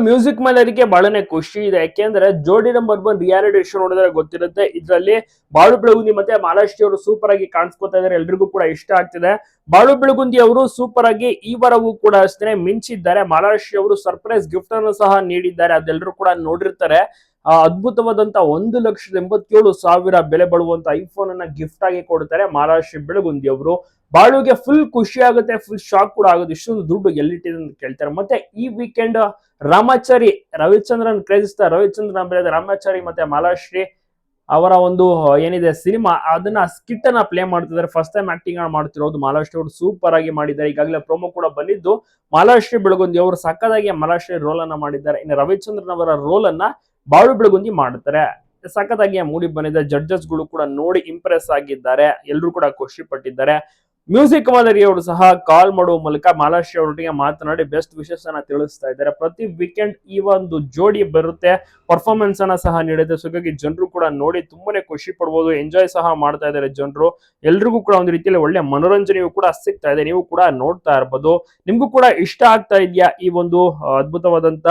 Music ಮೈಲರಿಗೆ ಬಹಳನೇ ಖುಷಿ ಇದೆ. ಯಾಕೆಂದ್ರೆ ಜೋಡಿ ನಂಬರ್ 1 ರಿಯಾಲಿಟಿ ಶೋ ನೋಡಿದ್ರೆ ಗೊತ್ತಿರುತ್ತೆ. ಇದರಲ್ಲಿ ಬಾಳು ಬೆಳಗುಂದಿ ಮತ್ತೆ ಮಾಲಾಶ್ರೀ ಅವರು ಸೂಪರ್ ಆಗಿ ಕಾಣಿಸ್ಕೊತಾ ಇದಾರೆ. ಎಲ್ರಿಗೂ ಕೂಡ ಇಷ್ಟ ಆಗ್ತಿದೆ. ಬಾಳು ಬೆಳಗುಂದಿ ಅವರು ಸೂಪರ್ ಆಗಿ ಈ ವಾರವೂ ಕೂಡ ಅಷ್ಟೇ ಮಿಂಚಿದ್ದಾರೆ. ಮಾಲಾಶ್ರೀ ಅವರು ಸರ್ಪ್ರೈಸ್ ಗಿಫ್ಟ್ ಅನ್ನು ಸಹ ನೀಡಿದ್ದಾರೆ. ಅದೆಲ್ಲರೂ ಕೂಡ ನೋಡಿರ್ತಾರೆ. ಅದ್ಭುತವಾದಂತ 1,87,000 ಬೆಲೆ ಬಾಳುವಂತ ಐಫೋನ್ ಅನ್ನ ಗಿಫ್ಟ್ ಆಗಿ ಕೊಡ್ತಾರೆ ಮಾಲಾಶ್ರೀ ಬೆಳಗುಂದಿ ಅವರು. ಬಾಳುಗೆ ಫುಲ್ ಖುಷಿ ಆಗುತ್ತೆ, ಫುಲ್ ಶಾಕ್ ಕೂಡ ಆಗುತ್ತೆ. ಇಷ್ಟೊಂದು ದುಡ್ಡು ಎಲ್ಲಿಟ್ಟಿದೆ ಅಂತ ಕೇಳ್ತಾರೆ. ಮತ್ತೆ ಈ weekend Ramachari Ravichandran craze star Ravichandran ಬೆಳೆದ ರಾಮಾಚಾರಿ ಮತ್ತೆ ಮಾಲಾಶ್ರೀ ಅವರ ಒಂದು ಏನಿದೆ ಸಿನಿಮಾ ಅದನ್ನ ಸ್ಕಿಟ್ ಅನ್ನ ಪ್ಲೇ ಮಾಡ್ತಿದ್ದಾರೆ. ಫಸ್ಟ್ ಟೈಮ್ ಆಕ್ಟಿಂಗ್ ಮಾಡ್ತಿರೋದು ಮಾಲಾಶ್ರೀ ಅವರು ಸೂಪರ್ ಆಗಿ ಮಾಡಿದ್ದಾರೆ. ಈಗಾಗಲೇ ಪ್ರೋಮೋ ಕೂಡ ಬಂದಿದ್ದು. ಮಾಲಾಶ್ರೀ ಬೆಳಗುಂದಿ ಅವರು ಸಕ್ಕದಾಗಿ ಮಾಲಾಶ್ರೀ ರೋಲ್ ಅನ್ನ ಮಾಡಿದ್ದಾರೆ. ಇನ್ನು ರವಿಚಂದ್ರನ್ ಅವರ ರೋಲ್ ಅನ್ನ ಬಾಳು ಬೆಳಗುಂದಿ ಮಾಡ್ತಾರೆ. ಸಖತ್ತಾಗಿ ಮೂಡಿ ಬಂದಿದೆ. ಜಡ್ಜಸ್ ಗಳು ಕೂಡ ನೋಡಿ ಇಂಪ್ರೆಸ್ ಆಗಿದ್ದಾರೆ. ಎಲ್ಲರೂ ಕೂಡ ಖುಷಿ ಪಟ್ಟಿದ್ದಾರೆ. ಮ್ಯೂಸಿಕ್ ಮಾದರಿ ಅವರು ಸಹ ಕಾಲ್ ಮಾಡುವ ಮೂಲಕ ಮಾಲಾಶ್ರೀ ಅವರೊಟ್ಟಿಗೆ ಮಾತನಾಡಿ ಬೆಸ್ಟ್ ವಿಶಸ್ ಅನ್ನ ತಿಳಿಸ್ತಾ ಇದ್ದಾರೆ. ಪ್ರತಿ ವೀಕೆಂಡ್ ಈ ಒಂದು ಜೋಡಿ ಬರುತ್ತೆ, ಪರ್ಫಾರ್ಮೆನ್ಸ್ ಅನ್ನ ಸಹ ನೀಡುತ್ತೆ. ಸೊ ಹಾಗಾಗಿ ಜನರು ಕೂಡ ನೋಡಿ ತುಂಬಾನೇ ಖುಷಿ ಪಡಬಹುದು, ಎಂಜಾಯ್ ಸಹ ಮಾಡ್ತಾ ಇದ್ದಾರೆ ಜನರು. ಎಲ್ರಿಗೂ ಕೂಡ ಒಂದು ರೀತಿಯಲ್ಲಿ ಒಳ್ಳೆ ಮನೋರಂಜನೆಯೂ ಕೂಡ ಸಿಗ್ತಾ ಇದೆ. ನೀವು ಕೂಡ ನೋಡ್ತಾ ಇರಬಹುದು. ನಿಮ್ಗೂ ಕೂಡ ಇಷ್ಟ ಆಗ್ತಾ ಇದೆಯಾ ಈ ಒಂದು ಅದ್ಭುತವಾದಂತ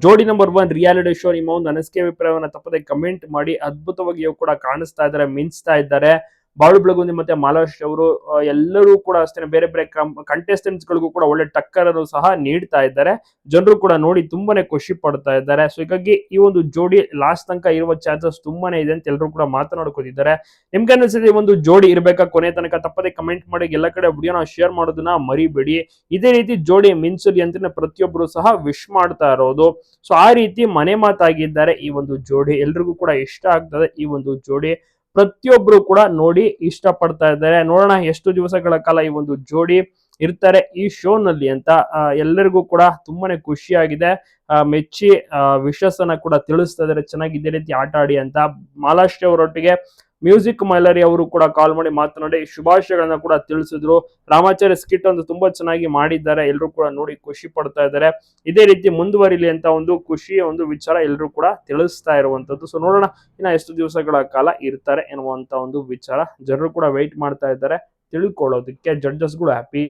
ಜೋಡಿ ನಂಬರ್ 1 ರಿಯಾಲಿಟಿ ಶೋ? ನಿಮ್ಮ ಒಂದು ಅನಿಸಿಕೆ ಅಭಿಪ್ರಾಯವನ್ನ ತಪ್ಪದೆ ಕಮೆಂಟ್ ಮಾಡಿ. ಅದ್ಭುತವಾಗಿ ಕೂಡ ಕಾಣಿಸ್ತಾ ಇದ್ದಾರೆ, ಮಿಂಚ್ತಾ ಇದ್ದಾರೆ. ಬಾಳು ಬೆಳಗುಂದಿ ಮತ್ತೆ ಮಾಲಾಶ್ರೀ ಅವರು ಎಲ್ಲರೂ ಕೂಡ ಅಷ್ಟೇ ಬೇರೆ ಬೇರೆ ಕಂಟೆಸ್ಟೆಂಟ್ಸ್ ಗಳಿಗೂ ಕೂಡ ಒಳ್ಳೆ ಟಕ್ಕರ್ ಸಹ ನೀಡ್ತಾ ಇದ್ದಾರೆ. ಜನರು ಕೂಡ ನೋಡಿ ತುಂಬಾನೇ ಖುಷಿ ಪಡ್ತಾ ಇದ್ದಾರೆ. ಸೊ ಹೀಗಾಗಿ ಈ ಒಂದು ಜೋಡಿ ಲಾಸ್ಟ್ ತನಕ ಇರುವ ಚಾನ್ಸಸ್ ತುಂಬಾನೇ ಇದೆ ಅಂತ ಎಲ್ಲರೂ ಕೂಡ ಮಾತನಾಡ್ಕೊತಿದ್ದಾರೆ. ನಿಮ್ಗೆ ಅನಿಸಿದೆ ಈ ಒಂದು ಜೋಡಿ ಇರ್ಬೇಕಾ ಕೊನೆ ತನಕ? ತಪ್ಪದೆ ಕಮೆಂಟ್ ಮಾಡಿ. ಎಲ್ಲ ಕಡೆ ವಿಡಿಯೋನ ಶೇರ್ ಮಾಡೋದನ್ನ ಮರಿಬೇಡಿ. ಇದೇ ರೀತಿ ಜೋಡಿ ಮಿಂಚಲಿ ಅಂತ ಪ್ರತಿಯೊಬ್ಬರು ಸಹ ವಿಶ್ ಮಾಡ್ತಾ ಇರೋದು. ಸೊ ಆ ರೀತಿ ಮನೆ ಮಾತಾಗಿದ್ದಾರೆ ಈ ಒಂದು ಜೋಡಿ. ಎಲ್ರಿಗೂ ಕೂಡ ಇಷ್ಟ ಆಗ್ತದೆ ಈ ಒಂದು ಜೋಡಿ. ಪ್ರತಿಯೊಬ್ರು ಕೂಡ ನೋಡಿ ಇಷ್ಟ ಪಡ್ತಾ ಇದ್ದಾರೆ. ನೋಡೋಣ ಎಷ್ಟು ದಿವಸಗಳ ಕಾಲ ಈ ಒಂದು ಜೋಡಿ ಇರ್ತಾರೆ ಈ ಶೋ ನಲ್ಲಿ ಅಂತ. ಎಲ್ಲರಿಗೂ ಕೂಡ ತುಂಬಾನೇ ಖುಷಿಯಾಗಿದೆ. ಮೆಚ್ಚಿ ವಿಶಸ್ ಅನ್ನ ಕೂಡ ತಿಳಿಸ್ತಾ ಇದ್ದಾರೆ, ಚೆನ್ನಾಗಿ ರೀತಿ ಆಟ ಆಡಿ ಅಂತ. ಮಾಲಾಶ್ರೀ ಅವರೊಟ್ಟಿಗೆ ಮ್ಯೂಸಿಕ್ ಮೈಲರಿ ಅವರು ಕೂಡ ಕಾಲ್ ಮಾಡಿ ಮಾತನಾಡಿ ಶುಭಾಶಯಗಳನ್ನ ಕೂಡ ತಿಳಿಸಿದ್ರು. ರಾಮಾಚಾರ್ಯ ಸ್ಕಿಟ್ ಒಂದು ತುಂಬಾ ಚೆನ್ನಾಗಿ ಮಾಡಿದ್ದಾರೆ. ಎಲ್ಲರೂ ಕೂಡ ನೋಡಿ ಖುಷಿ ಪಡ್ತಾ ಇದ್ದಾರೆ. ಇದೇ ರೀತಿ ಮುಂದುವರಿಲಿ ಅಂತ ಒಂದು ಖುಷಿಯ ಒಂದು ವಿಚಾರ ಎಲ್ಲರೂ ಕೂಡ ತಿಳಿಸ್ತಾ ಇರುವಂತದ್ದು. ಸೊ ನೋಡೋಣ ಇನ್ನ ಎಷ್ಟು ದಿವಸಗಳ ಕಾಲ ಇರ್ತಾರೆ ಎನ್ನುವಂತ ಒಂದು ವಿಚಾರ. ಜನರು ಕೂಡ ವೆಯ್ಟ್ ಮಾಡ್ತಾ ಇದ್ದಾರೆ ತಿಳ್ಕೊಳ್ಳೋದಕ್ಕೆ. ಜಡ್ಜಸ್ ಗಳು ಹ್ಯಾಪಿ.